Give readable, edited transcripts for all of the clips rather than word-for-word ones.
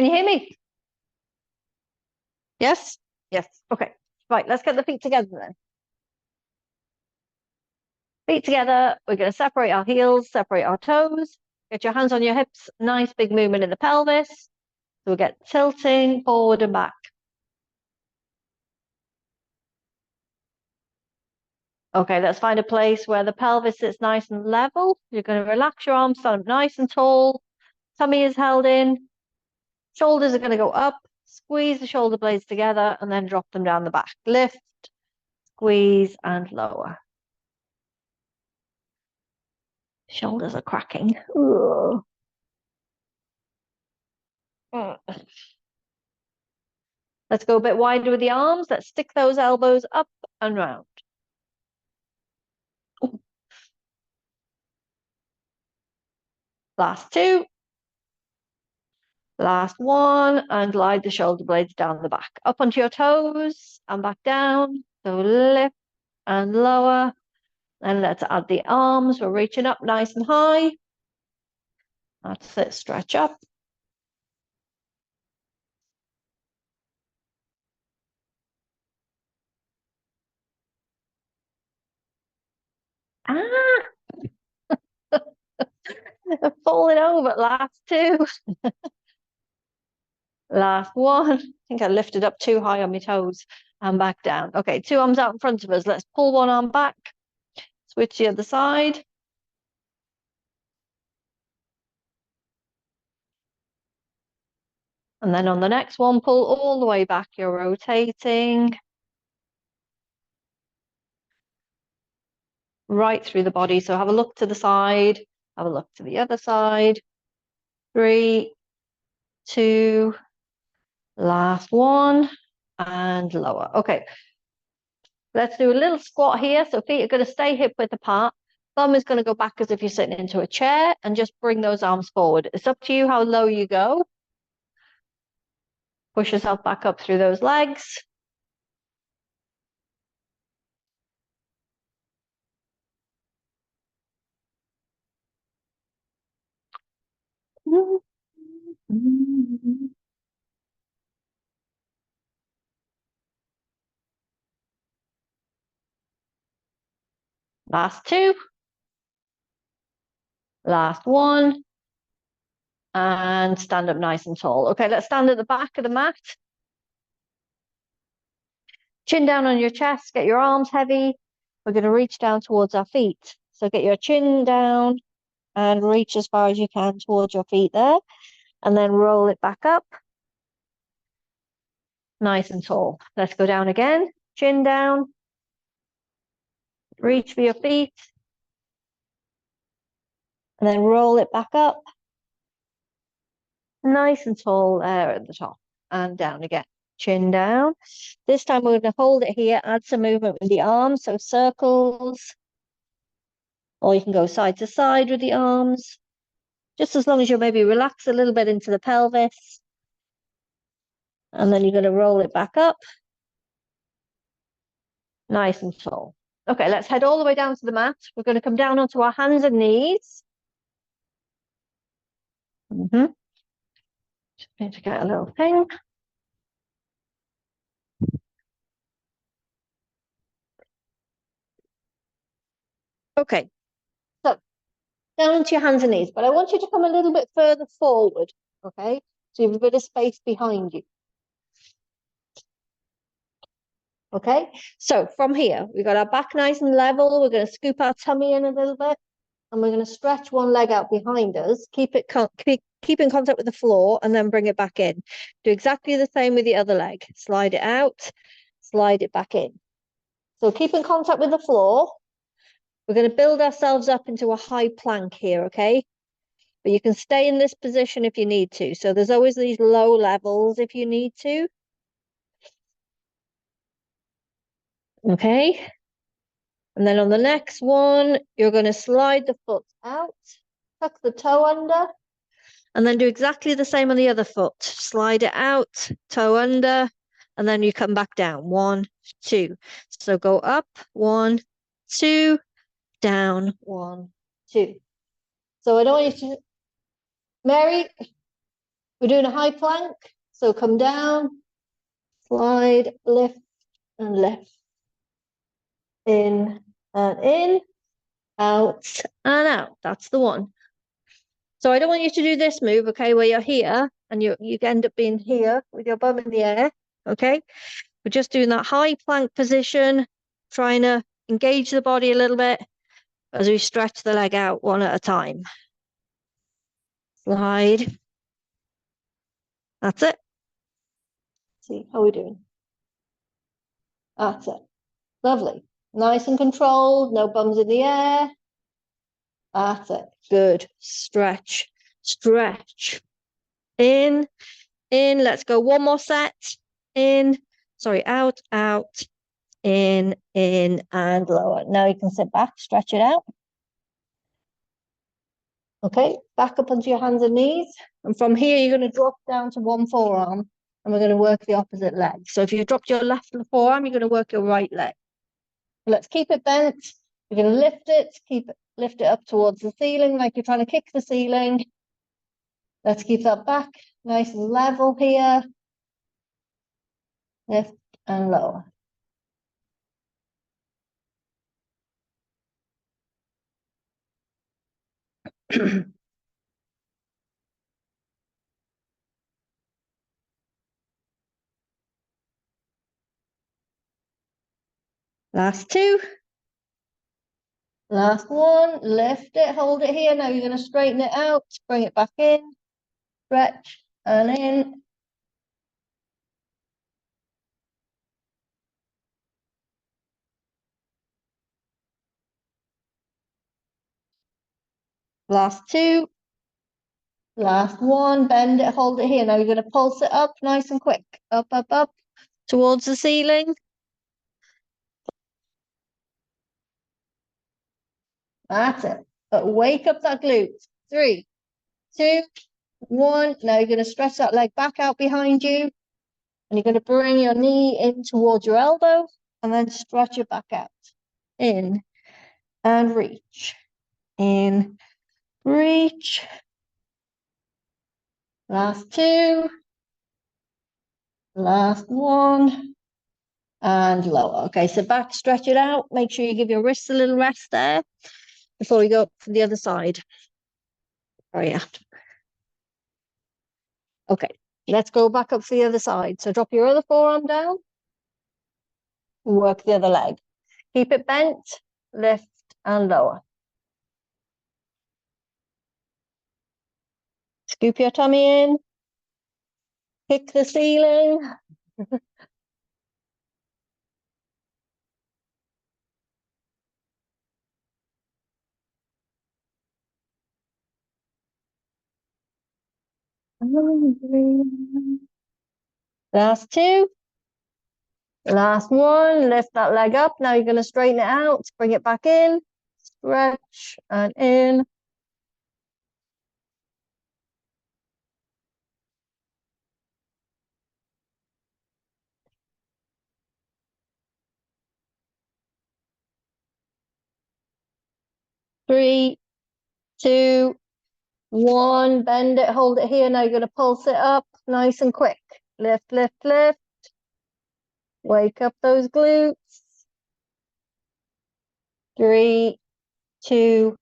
Can you hear me? Yes? Yes. Okay. Right, let's get the feet together then. Feet together. We're going to separate our heels, separate our toes. Get your hands on your hips. Nice big movement in the pelvis. So we'll get tilting forward and back. Okay, let's find a place where the pelvis sits nice and level. You're going to relax your arms, stand up nice and tall. Tummy is held in. Shoulders are going to go up. Squeeze the shoulder blades together and then drop them down the back. Lift, squeeze, and lower. Shoulders are cracking. Ugh. Let's go a bit wider with the arms. Let's stick those elbows up and round. Last two. Last one. And glide the shoulder blades down the back. Up onto your toes and back down. So lift and lower. And let's add the arms. We're reaching up nice and high. That's it. Stretch up. Ah! Falling over. Last two. Last one. I think I lifted up too high on my toes and back down. Okay, two arms out in front of us. Let's pull one arm back. Switch the other side. And then on the next one, pull all the way back. You're rotating right through the body. So have a look to the side. Have a look to the other side. 3, 2, last one, and lower. Okay. Let's do a little squat here. So feet are going to stay hip width apart. Thumb is going to go back as if you're sitting into a chair and just bring those arms forward. It's up to you how low you go. Push yourself back up through those legs. Last two. Last one. And stand up nice and tall. Okay, let's stand at the back of the mat. Chin down on your chest, get your arms heavy. We're going to reach down towards our feet. So get your chin down and reach as far as you can towards your feet there. And then roll it back up. Nice and tall. Let's go down again. Chin down. Reach for your feet. And then roll it back up. Nice and tall there at the top. And down again. Chin down. This time we're going to hold it here, add some movement with the arms, so circles. Or you can go side to side with the arms. Just as long as you maybe relax a little bit into the pelvis. And then you're going to roll it back up. Nice and tall. Okay, let's head all the way down to the mat. We're going to come down onto our hands and knees. Just need to get a little thing. Okay, so down onto your hands and knees, but I want you to come a little bit further forward, okay? So you have a bit of space behind you. Okay, so from here, we've got our back nice and level. We're going to scoop our tummy in a little bit, and we're going to stretch one leg out behind us. Keep in contact with the floor, and then bring it back in. Do exactly the same with the other leg. Slide it out, slide it back in. So keep in contact with the floor. We're going to build ourselves up into a high plank here, okay? But you can stay in this position if you need to. So there's always these low levels if you need to. Okay. And then on the next one, you're going to slide the foot out, tuck the toe under, and then do exactly the same on the other foot. Slide it out, toe under, and then you come back down. 1, 2. So go up, 1, 2, down, 1, 2. So I don't want you to, Mary, We're doing a high plank. So come down, slide, lift and lift. In and in, out and out. That's the one. So I don't want you to do this move, okay, where you're here and you end up being here with your bum in the air, okay? We're just doing that high plank position, trying to engage the body a little bit as we stretch the leg out one at a time. Slide. That's it. See, how are we doing? That's it. Lovely. Nice and controlled, no bums in the air. That's it. Good. Stretch, stretch. In, let's go one more set. In, sorry, out, out, in, and lower. Now you can sit back, stretch it out. Okay, back up onto your hands and knees. And from here, you're going to drop down to one forearm and we're going to work the opposite leg. So if you dropped your left forearm, you're going to work your right leg. Let's keep it bent. You're going to lift it, lift it up towards the ceiling like you're trying to kick the ceiling. Let's keep that back nice and level here. Lift and lower. Last two. Last one. Lift it, hold it here. Now you're going to straighten it out, bring it back in, stretch and in. Last two. Last one, bend it, hold it here. Now you're going to pulse it up nice and quick. Up, up, up, towards the ceiling. That's it. But wake up that glute. 3, 2, 1. Now you're going to stretch that leg back out behind you. And you're going to bring your knee in towards your elbow. And then stretch it back out. In and reach. In, reach. Last two. Last one. And lower. Okay, so back, stretch it out. Make sure you give your wrists a little rest there before we go for the other side. Oh, yeah. Okay, let's go back up for the other side. So drop your other forearm down. Work the other leg. Keep it bent, lift and lower. Scoop your tummy in. Kick the ceiling. Last two. Last one. Lift that leg up. Now you're going to straighten it out. Bring it back in. Stretch and in. Three, two, one. Bend it, hold it here. Now you're going to pulse it up nice and quick. Lift, lift, lift. Wake up those glutes. 3, 2,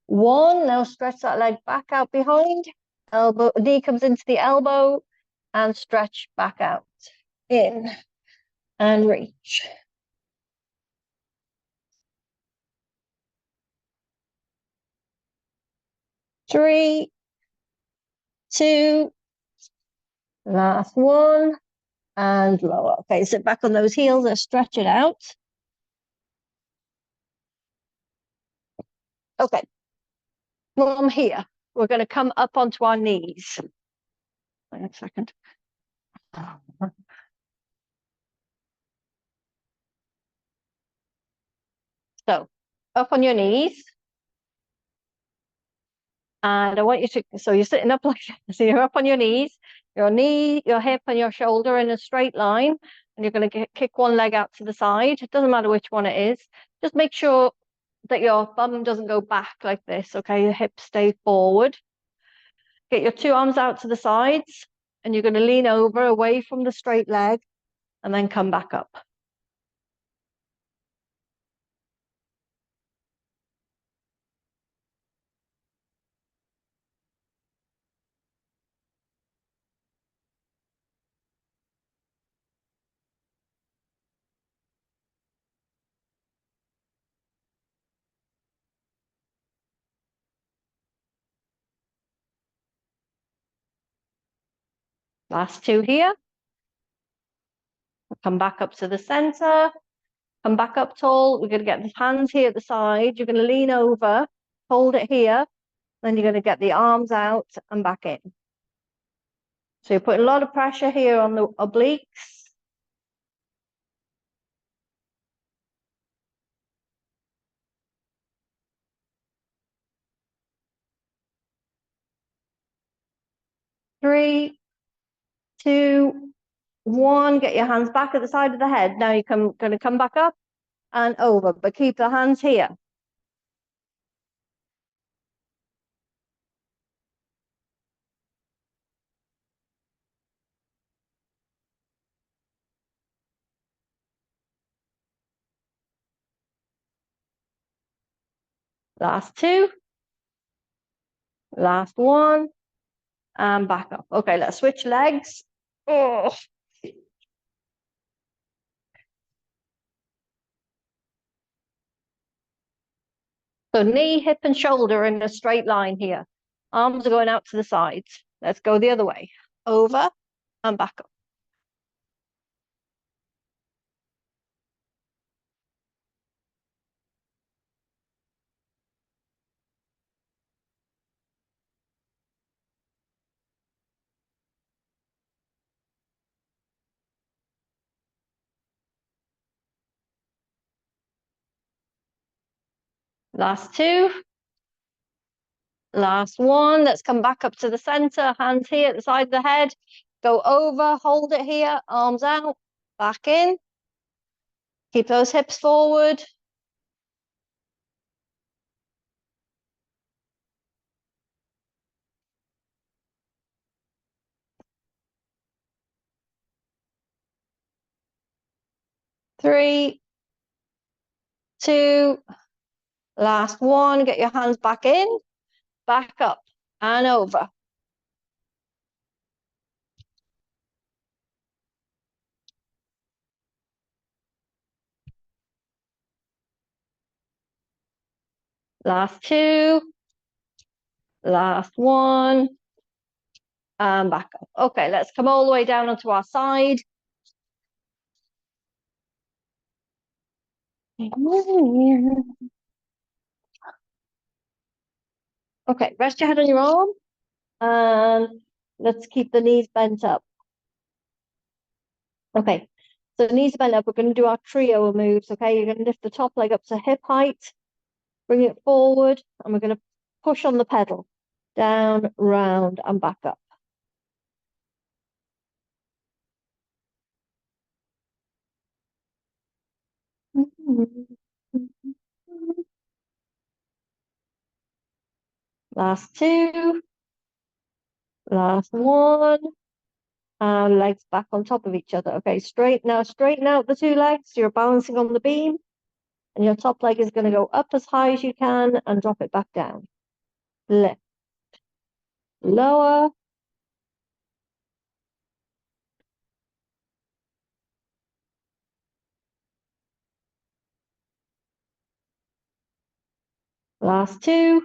1. Now stretch that leg back out behind. Elbow, knee comes into the elbow and stretch back out. In and reach. Three, two, last one, and lower. Okay, sit back on those heels and stretch it out. Okay, from here, we're going to come up onto our knees. Wait a second. So, up on your knees. And I want you to, so you're sitting up like, so you're up on your knees, your knee, your hip and your shoulder in a straight line. And you're going to kick one leg out to the side. It doesn't matter which one it is. Just make sure that your bum doesn't go back like this, okay? Your hips stay forward. Get your two arms out to the sides, and you're going to lean over away from the straight leg and then come back up. Last two here. Come back up to the center. Come back up tall. We're going to get the hands here at the side. You're going to lean over, hold it here. Then you're going to get the arms out and back in. So you're putting a lot of pressure here on the obliques. Three, two, one. Get your hands back at the side of the head. Now you're going to come back up and over, but keep the hands here. Last two. Last one. And back up. Okay, let's switch legs. Oh. So knee, hip, and shoulder in a straight line here. Arms are going out to the sides. Let's go the other way. Over and back up. Last two. Last one. Let's come back up to the center. Hands here at the side of the head. Go over, hold it here, arms out, back in. Keep those hips forward. Three, two, last one. Get your hands back in, back up, and over. Last two, last one, and back up. Okay, let's come all the way down onto our side. Okay, rest your head on your arm, and let's keep the knees bent up. Okay, so knees bent up, we're going to do our trio moves, okay? You're going to lift the top leg up to hip height, bring it forward, and we're going to push on the pedal. Down, round, and back up. Last two. Last one. And legs back on top of each other. Okay, straighten out the two legs. You're balancing on the beam. And your top leg is going to go up as high as you can and drop it back down. Lift. Lower. Last two.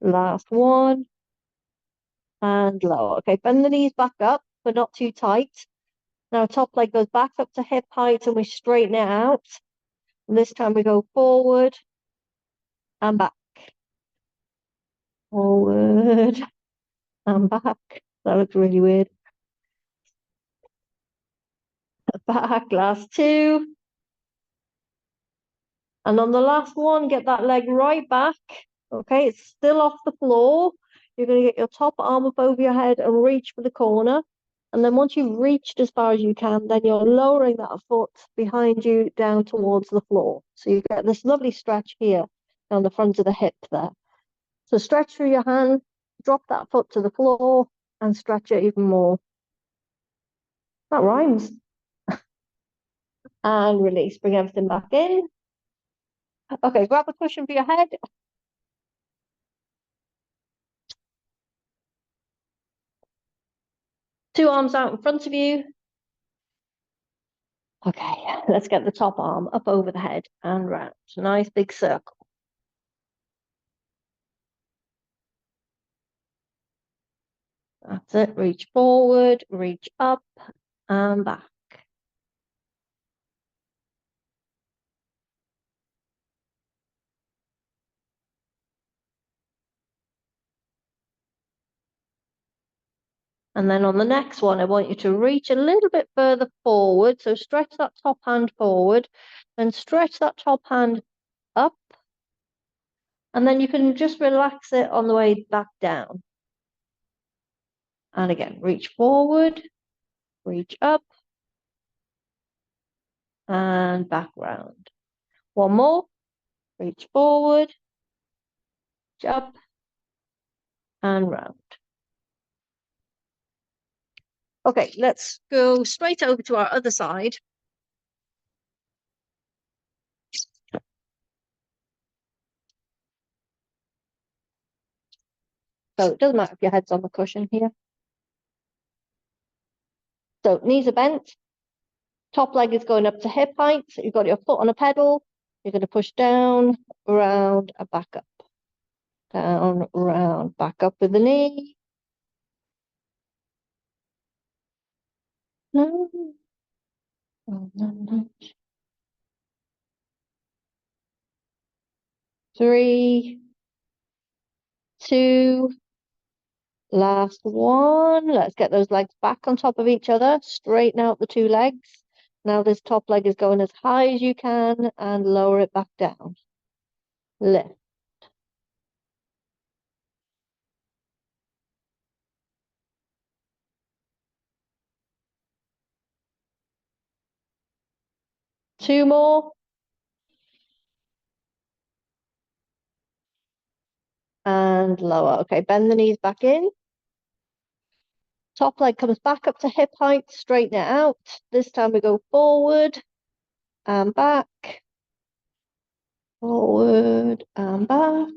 Last one. And lower. Okay, bend the knees back up, but not too tight. Now top leg goes back up to hip height and we straighten it out. And this time we go forward and back. Forward and back. That looks really weird. Back, last two. And on the last one, get that leg right back. Okay, it's still off the floor. You're going to get your top arm up over your head and reach for the corner. And then once you've reached as far as you can, then you're lowering that foot behind you down towards the floor. So you get this lovely stretch here down the front of the hip there. So stretch through your hand, drop that foot to the floor and stretch it even more. That rhymes. And release, bring everything back in. Okay, grab a cushion for your head. Two arms out in front of you. Okay, let's get the top arm up over the head and round. Nice big circle. That's it. Reach forward, reach up and back. And then on the next one, I want you to reach a little bit further forward. So stretch that top hand forward, then stretch that top hand up. And then you can just relax it on the way back down. And again, reach forward, reach up, and back round. One more, reach forward, reach up, and round. Okay, let's go straight over to our other side. So it doesn't matter if your head's on the cushion here. So knees are bent, top leg is going up to hip height. So you've got your foot on a pedal. You're going to push down, around, and back up. Down, around, back up with the knee. No. Oh, no. 3, 2, last one. Let's get those legs back on top of each other. Straighten out the two legs. Now this top leg is going as high as you can and lower it back down. Lift. Two more. And lower. Okay, bend the knees back in. Top leg comes back up to hip height, straighten it out. This time we go forward and back. Forward and back.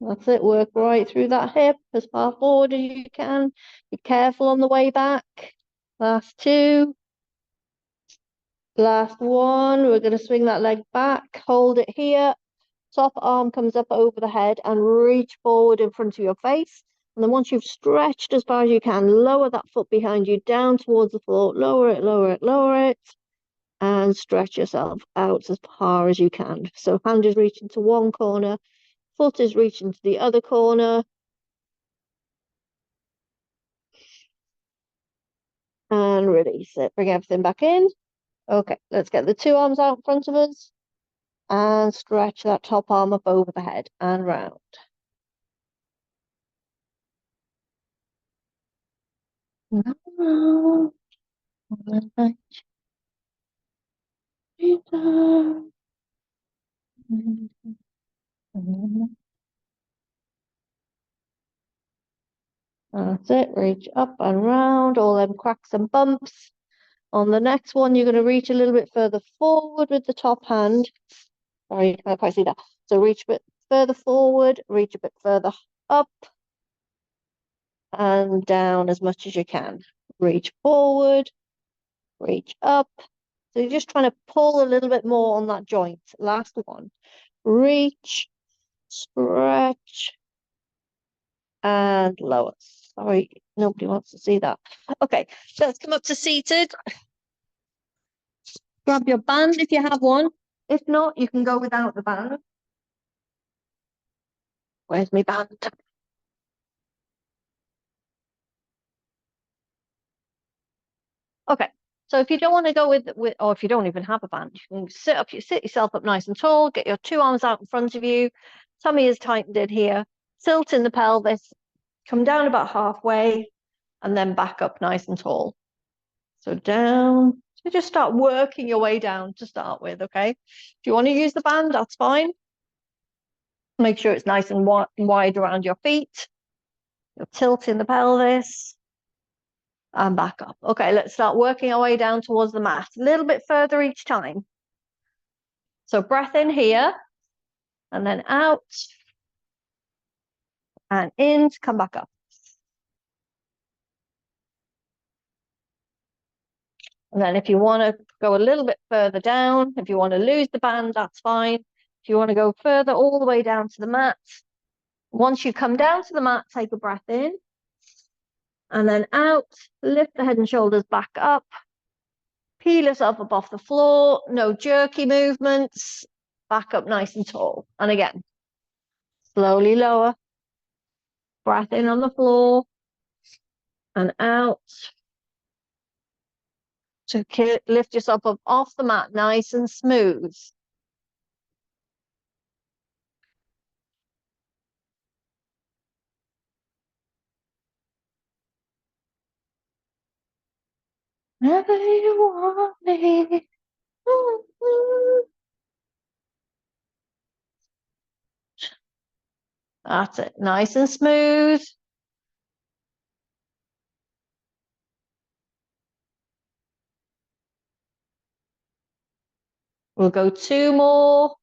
That's it, work right through that hip as far forward as you can. Be careful on the way back. Last two. Last one, we're going to swing that leg back, hold it here. Top arm comes up over the head and reach forward in front of your face. And then once you've stretched as far as you can, lower that foot behind you down towards the floor. Lower it, lower it, lower it. And stretch yourself out as far as you can. So hand is reaching to one corner, foot is reaching to the other corner. And release it. Bring everything back in. Okay, let's get the two arms out in front of us. And stretch that top arm up over the head and round. That's it, reach up and round, all them cracks and bumps. On the next one, you're going to reach a little bit further forward with the top hand. Sorry, I can't quite see that. So reach a bit further forward, reach a bit further up and down as much as you can. Reach forward, reach up. So you're just trying to pull a little bit more on that joint. Last one. Reach, stretch, and lower. Sorry, nobody wants to see that. Okay, so let's come up to seated. Grab your band if you have one. If not, you can go without the band. Where's my band? Okay, so if you don't want to go with, or if you don't even have a band, you can sit yourself up nice and tall, get your two arms out in front of you, tummy is tightened in here, tilt in the pelvis, come down about halfway, and then back up nice and tall. So down, so just start working your way down to start with, okay? If you want to use the band, that's fine. Make sure it's nice and wide around your feet. You're tilting the pelvis. And back up. Okay, let's start working our way down towards the mat. A little bit further each time. So breath in here, and then out, and in to come back up. And then if you want to go a little bit further down, if you want to lose the band, that's fine. If you want to go further all the way down to the mat, once you come down to the mat, take a breath in, and then out, lift the head and shoulders back up, peel yourself up off the floor, no jerky movements, back up nice and tall. And again, slowly lower, breath in on the floor, and out. So lift yourself up off the mat nice and smooth. Whenever you want me. That's it, nice and smooth. We'll go 2 more.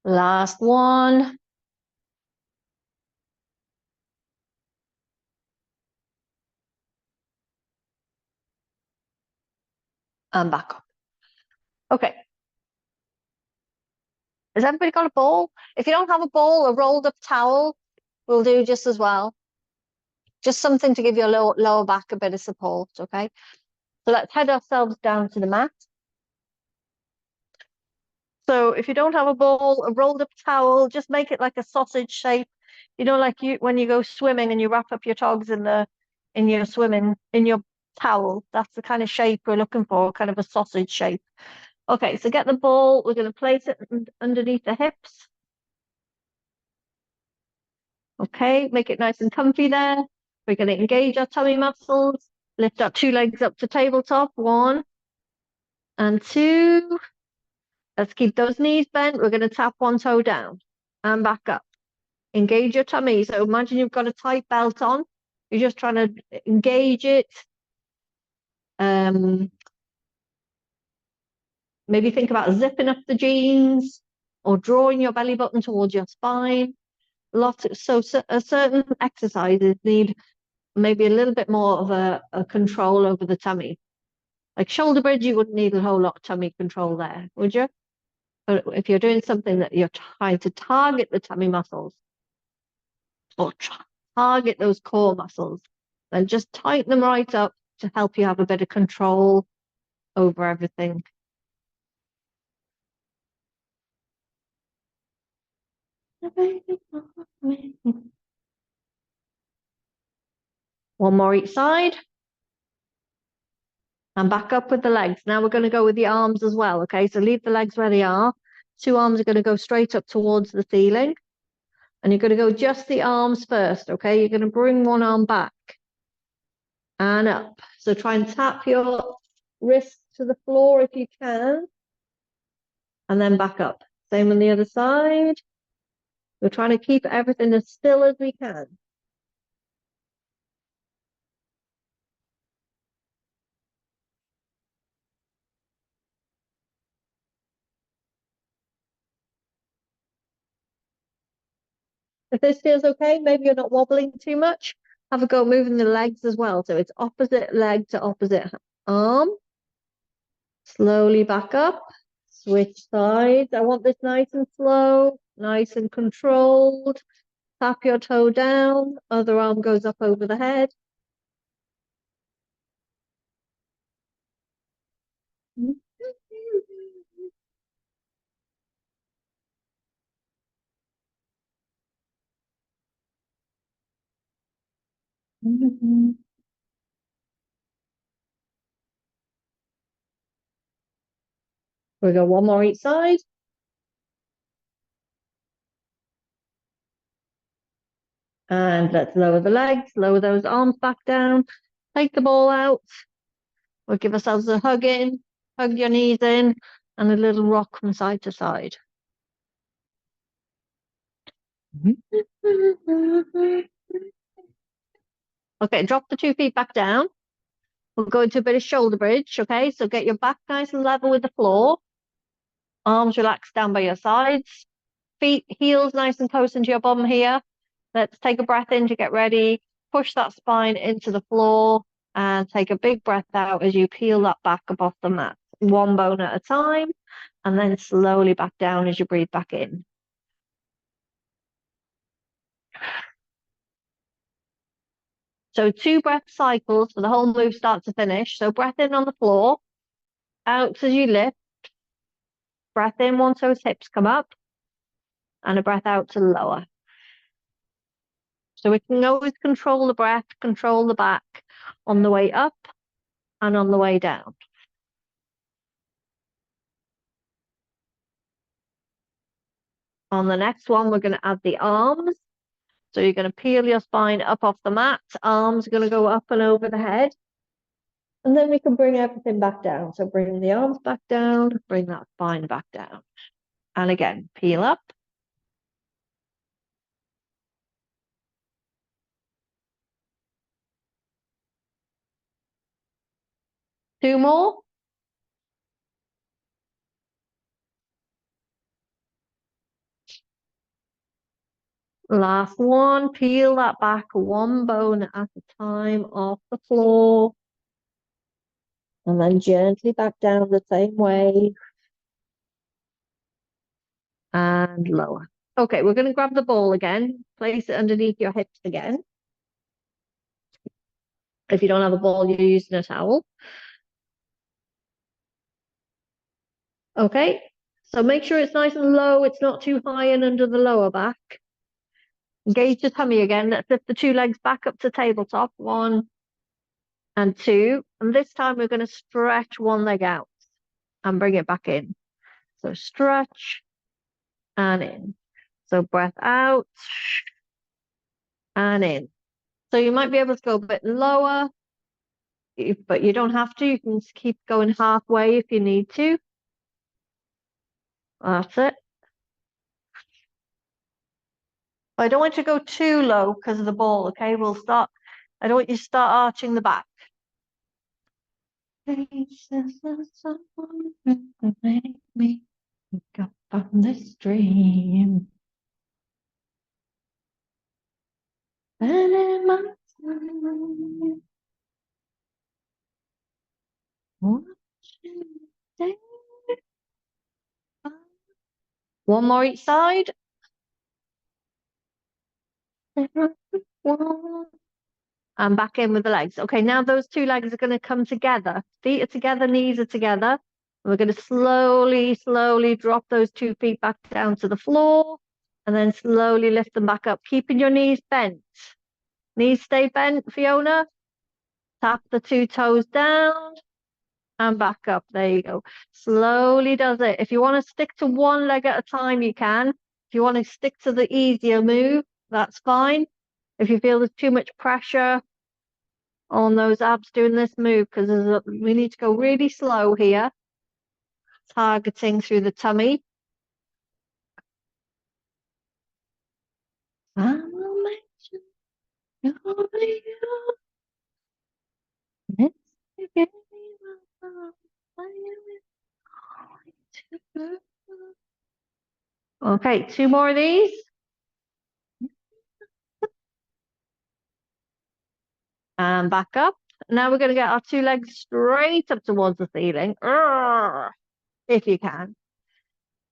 Last one. And back up. Okay. Has everybody got a ball? If you don't have a ball, a rolled up towel will do just as well. Just something to give your lower back a bit of support, okay? So let's head ourselves down to the mat. So if you don't have a ball, a rolled up towel, just make it like a sausage shape. You know, like when you go swimming and you wrap up your togs in your towel. That's the kind of shape we're looking for, kind of a sausage shape. Okay, so get the ball. We're going to place it underneath the hips. Okay, make it nice and comfy there. We're going to engage our tummy muscles. Lift our 2 legs up to tabletop. 1 and 2. Let's keep those knees bent. We're going to tap 1 toe down and back up. Engage your tummy. So imagine you've got a tight belt on. You're just trying to engage it. Maybe think about zipping up the jeans or drawing your belly button towards your spine. Certain exercises need maybe a little bit more of a control over the tummy. Like shoulder bridge, you wouldn't need a whole lot of tummy control there, would you? But if you're doing something that you're trying to target the tummy muscles or target those core muscles, then just tighten them right up to help you have a bit of control over everything. One more each side. And back up with the legs. Now we're going to go with the arms as well, okay? So leave the legs where they are. 2 arms are going to go straight up towards the ceiling. And you're going to go just the arms first, okay? You're going to bring 1 arm back and up. So try and tap your wrist to the floor if you can. And then back up. Same on the other side. We're trying to keep everything as still as we can. If this feels okay, maybe you're not wobbling too much, have a go moving the legs as well. So it's opposite leg to opposite arm. Slowly back up, switch sides. I want this nice and slow, nice and controlled. Tap your toe down, other arm goes up over the head. We go 1 more each side. And let's lower the legs, lower those arms back down. Take the ball out. We'll give ourselves a hug in, hug your knees in, and a little rock from side to side. Okay, drop the 2 feet back down. We'll go into a bit of shoulder bridge, okay? So get your back nice and level with the floor. Arms relaxed down by your sides. Feet, heels nice and close into your bum here. Let's take a breath in to get ready. Push that spine into the floor and take a big breath out as you peel that back up off the mat. 1 bone at a time, and then slowly back down as you breathe back in. So 2 breath cycles for the whole move start to finish. So breath in on the floor, out as you lift. Breath in once those hips come up, and a breath out to lower. So we can always control the breath, control the back on the way up and on the way down. On the next one, we're going to add the arms. So you're going to peel your spine up off the mat. Arms are going to go up and over the head. And then we can bring everything back down. So bring the arms back down, bring that spine back down. And again, peel up. Two more. Last one, peel that back 1 bone at a time off the floor. And then gently back down the same way. And lower. Okay, we're going to grab the ball again, place it underneath your hips again. If you don't have a ball, you're using a towel. Okay, so make sure it's nice and low, it's not too high and under the lower back. Engage your tummy again. Let's lift the 2 legs back up to tabletop. 1 and 2. And this time we're going to stretch 1 leg out and bring it back in. So stretch and in. So breath out and in. So you might be able to go a bit lower, but you don't have to. You can just keep going halfway if you need to. That's it. I don't want you to go too low because of the ball, okay? We'll start. I don't want you to start arching the back. Make me wake up from this dream. And in my time, watching day. 1 more each side. And back in with the legs. Okay, now those 2 legs are going to come together. Feet are together, knees are together. And we're going to slowly drop those 2 feet back down to the floor. And then slowly lift them back up, keeping your knees bent. Knees stay bent, Fiona. Tap the 2 toes down and back up. There you go. Slowly does it. If you want to stick to 1 leg at a time, you can. If you want to stick to the easier move, that's fine. If you feel there's too much pressure on those abs doing this move, because we need to go really slow here, targeting through the tummy. I will mention Okay, 2 more of these. And back up. Now we're going to get our 2 legs straight up towards the ceiling. If you can.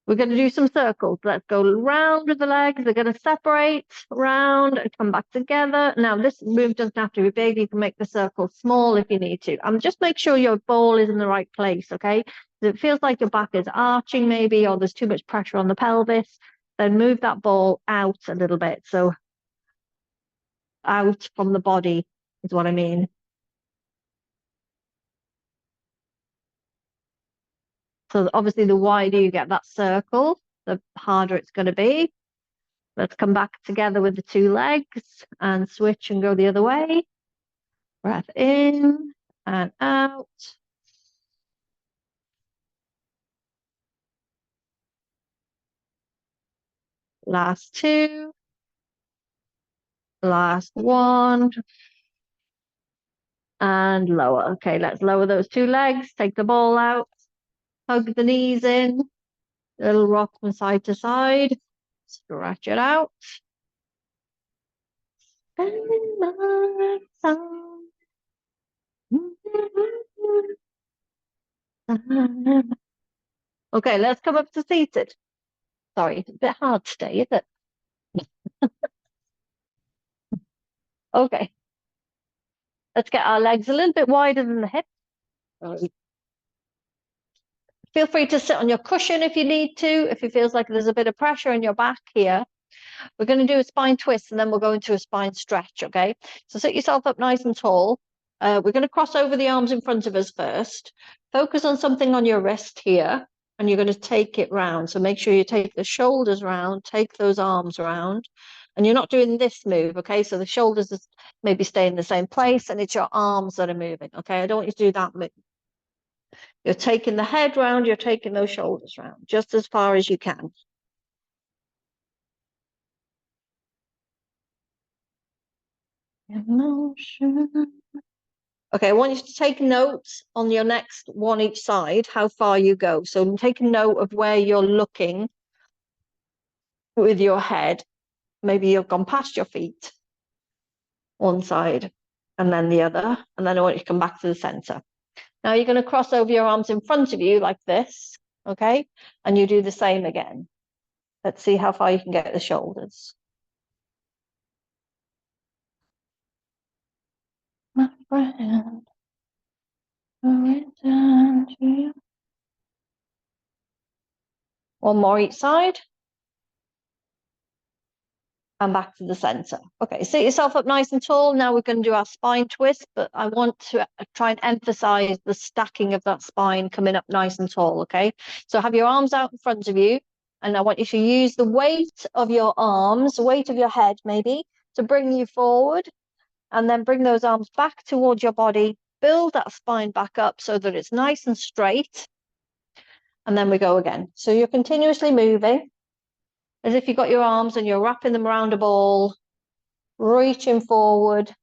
We're going to do some circles. Let's go round with the legs. They're going to separate, round, and come back together. Now, this move doesn't have to be big. You can make the circle small if you need to. Just make sure your ball is in the right place, okay? If it feels like your back is arching maybe, or there's too much pressure on the pelvis, then move that ball out a little bit. So out from the body is what I mean. So obviously the wider you get that circle, the harder it's going to be. Let's come back together with the 2 legs and switch and go the other way. Breath in and out. Last two. Last one. And lower. Okay, let's lower those two legs. Take the ball out. Hug the knees in. Little rock from side to side. Stretch it out. Okay, let's come up to seated. Sorry, it's a bit hard today, is it? Okay. Let's get our legs a little bit wider than the hip. Feel free to sit on your cushion if you need to, if it feels like there's a bit of pressure in your back here. We're going to do a spine twist and then we'll go into a spine stretch, okay? So sit yourself up nice and tall. We're going to cross over the arms in front of us first. Focus on something on your wrist here, and you're going to take it round. So make sure you take the shoulders round, take those arms round, and you're not doing this move, okay? So the shoulders is maybe stay in the same place, and it's your arms that are moving, okay? I don't want you to do that move. You're taking the head round, you're taking those shoulders round, just as far as you can. Emotion. Okay, I want you to take notes on your next one each side, how far you go. So take a note of where you're looking with your head. Maybe you've gone past your feet, one side, and then the other. And then I want you to come back to the center. Now you're going to cross over your arms in front of you like this, okay? And you do the same again. Let's see how far you can get the shoulders. My friend, down to you. One more each side. And back to the center. Okay, sit yourself up nice and tall. Now we're going to do our spine twist, but I want to try and emphasize the stacking of that spine coming up nice and tall, okay? So have your arms out in front of you, and I want you to use the weight of your arms, the weight of your head maybe, to bring you forward, and then bring those arms back towards your body, build that spine back up so that it's nice and straight, and then we go again. So you're continuously moving, as if you've got your arms and you're wrapping them around a ball, reaching forward,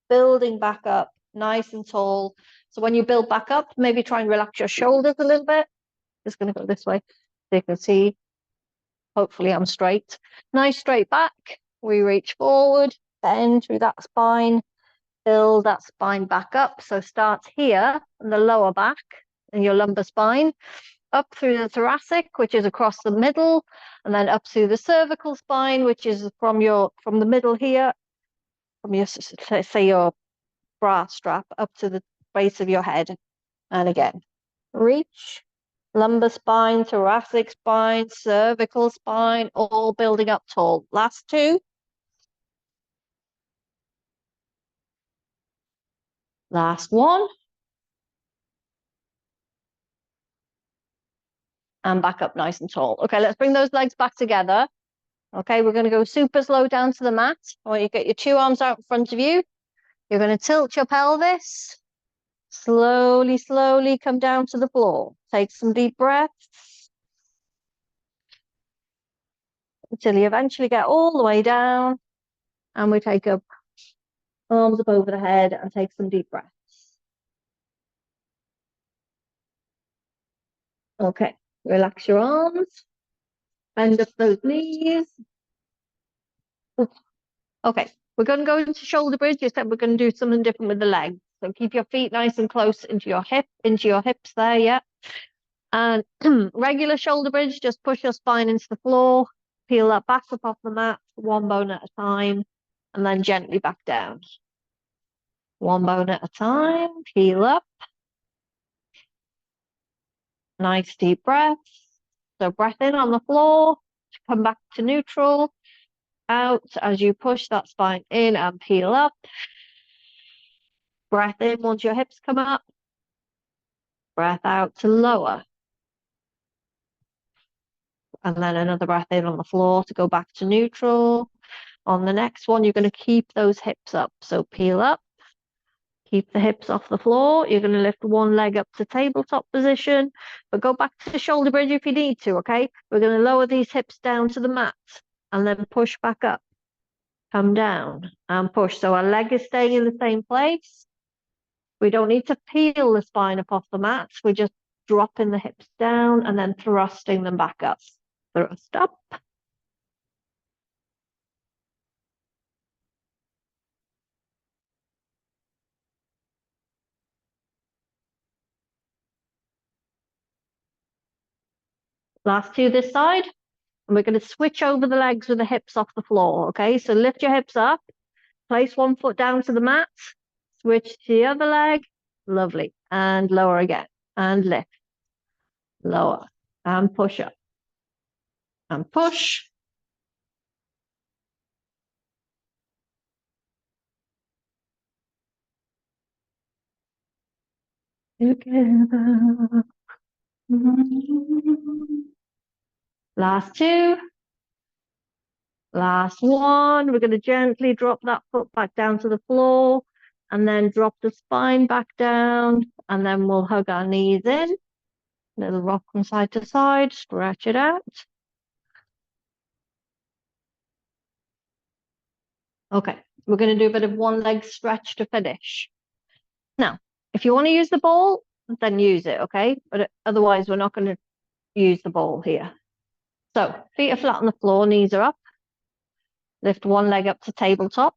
building back up, nice and tall. So when you build back up, maybe try and relax your shoulders a little bit. Just going to go this way so you can see. Hopefully I'm straight. Nice straight back. We reach forward, bend through that spine, build that spine back up. So start here in the lower back in your lumbar spine, up through the thoracic, which is across the middle, and then up through the cervical spine, which is from the middle here, from your, say, your bra strap up to the base of your head. And again, reach, lumbar spine, thoracic spine, cervical spine, all building up tall. Last two. Last one. And back up nice and tall. Okay, let's bring those legs back together. Okay, we're going to go super slow down to the mat. I want you to get your two arms out in front of you. You're going to tilt your pelvis. Slowly, slowly come down to the floor. Take some deep breaths until you eventually get all the way down. And we take up arms up over the head and take some deep breaths. Okay, relax your arms. Bend up those knees. Okay, we're going to go into shoulder bridge. You said we're going to do something different with the legs. So keep your feet nice and close into your hips there, yeah. And regular shoulder bridge, just push your spine into the floor, peel that back up off the mat, one bone at a time, and then gently back down. One bone at a time, peel up. Nice deep breaths. So breath in on the floor, come back to neutral, out as you push that spine in and peel up. Breath in once your hips come up. Breath out to lower. And then another breath in on the floor to go back to neutral. On the next one, you're going to keep those hips up. So peel up. Keep the hips off the floor. You're going to lift one leg up to tabletop position, but go back to shoulder bridge if you need to, okay? We're going to lower these hips down to the mat and then push back up. Come down and push. So our leg is staying in the same place. We don't need to peel the spine up off the mat. We're just dropping the hips down and then thrusting them back up. Thrust up. Last two this side. And we're going to switch over the legs with the hips off the floor, okay? So lift your hips up, place one foot down to the mat, switch to the other leg, lovely, and lower again, and lift, lower, and push up, and push. Together. Last two. Last one. We're going to gently drop that foot back down to the floor and then drop the spine back down, and then we'll hug our knees in. Little rock from side to side, stretch it out. Okay, we're going to do a bit of one leg stretch to finish. Now, if you want to use the ball, then use it, okay? But otherwise, we're not going to use the ball here. So, feet are flat on the floor, knees are up. Lift one leg up to tabletop.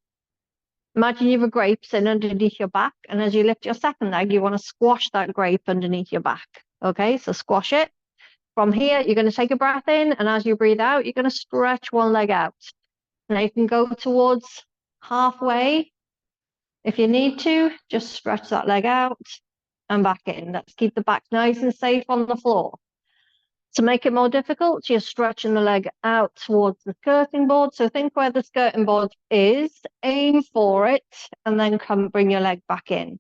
Imagine you have a grape sitting underneath your back, and as you lift your second leg, you want to squash that grape underneath your back. Okay, so squash it. From here, you're going to take a breath in, and as you breathe out, you're going to stretch one leg out. Now you can go towards halfway. If you need to, just stretch that leg out and back in. Let's keep the back nice and safe on the floor. To make it more difficult, you're stretching the leg out towards the skirting board. So think where the skirting board is, aim for it, and then bring your leg back in.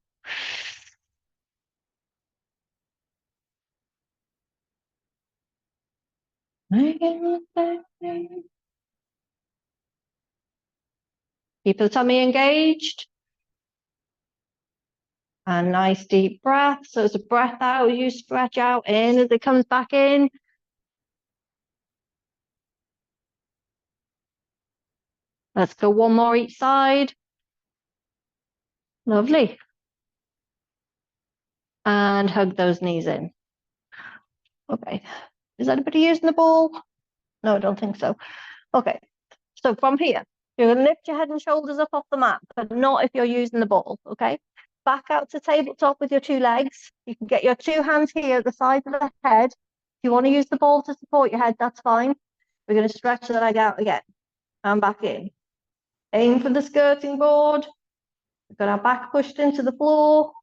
Keep the tummy engaged. A nice deep breath. So it's a breath out, you stretch out in as it comes back in. Let's go one more each side. Lovely. And hug those knees in. Okay. Is anybody using the ball? No, I don't think so. Okay. So from here, you're going to lift your head and shoulders up off the mat, but not if you're using the ball, okay? Back out to tabletop with your two legs. You can get your two hands here at the side of the head. If you want to use the ball to support your head, that's fine. We're going to stretch the leg out again and back in. Aim for the skirting board. We've got our back pushed into the floor.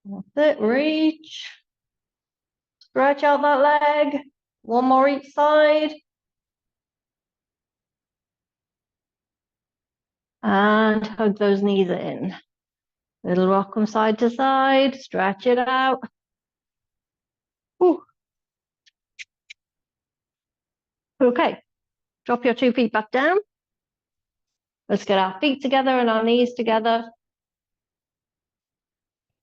That's it, reach. Stretch out that leg. One more each side. And hug those knees in. Little rock from side to side. Stretch it out. Whew. Okay, drop your 2 feet back down. Let's get our feet together and our knees together.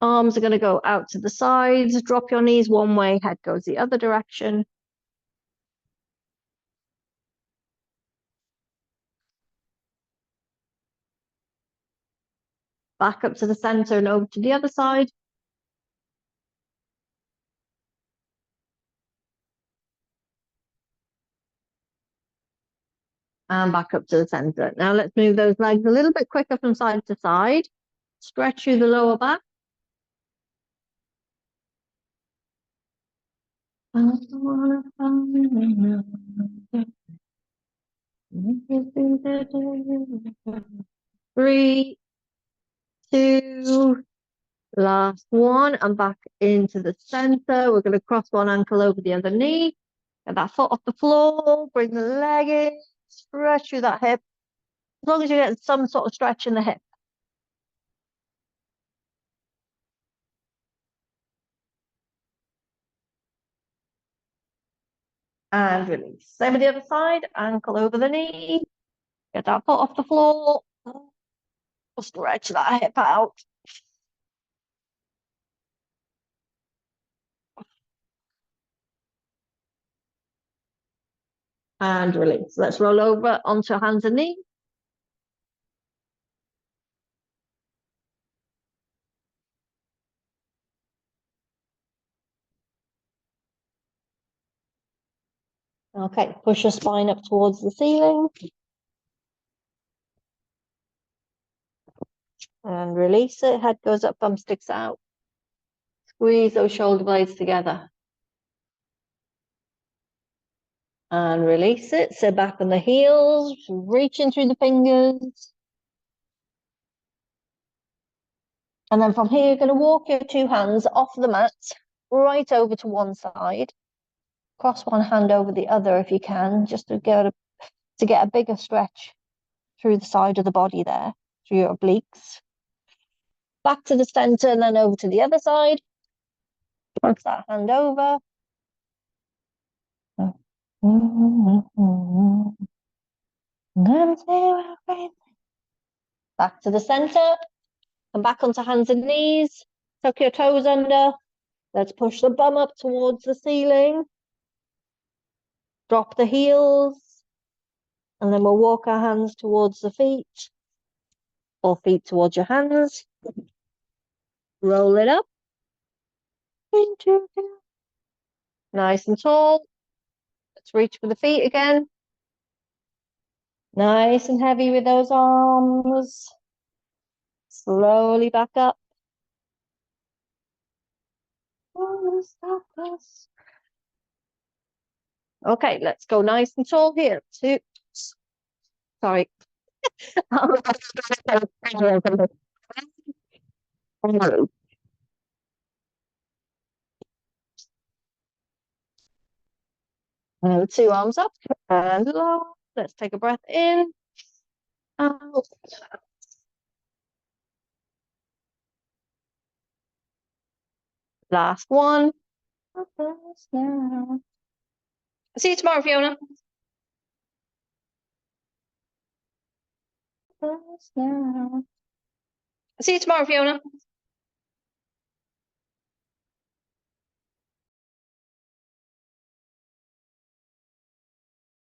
Arms are going to go out to the sides. Drop your knees one way, head goes the other direction. Back up to the center and over to the other side. And back up to the center. Now let's move those legs a little bit quicker from side to side. Stretch through the lower back. Three, two, last one, and back into the center. We're going to cross one ankle over the other knee. Get that foot off the floor, bring the leg in, stretch through that hip. As long as you get some sort of stretch in the hip. And release. Same with the other side, ankle over the knee. Get that foot off the floor. Stretch that hip out. And release. Let's roll over onto hands and knees. Okay, push your spine up towards the ceiling. And release it. Head goes up, bum sticks out. Squeeze those shoulder blades together. And release it. Sit back on the heels, reaching through the fingers. And then from here, you're going to walk your two hands off the mat, right over to one side. Cross one hand over the other if you can, just to get a bigger stretch through the side of the body there, through your obliques. Back to the center and then over to the other side. Cross that hand over. Back to the center. Come back onto hands and knees. Tuck your toes under. Let's push the bum up towards the ceiling. Drop the heels. And then we'll walk our hands towards the feet. Or feet towards your hands. Roll it up. Nice and tall. Let's reach for the feet again. Nice and heavy with those arms. Slowly back up. Okay, let's go nice and tall here. Sorry. Two arms up and low. Let's take a breath in. Out. Last one. See you tomorrow, Fiona. See you tomorrow, Fiona.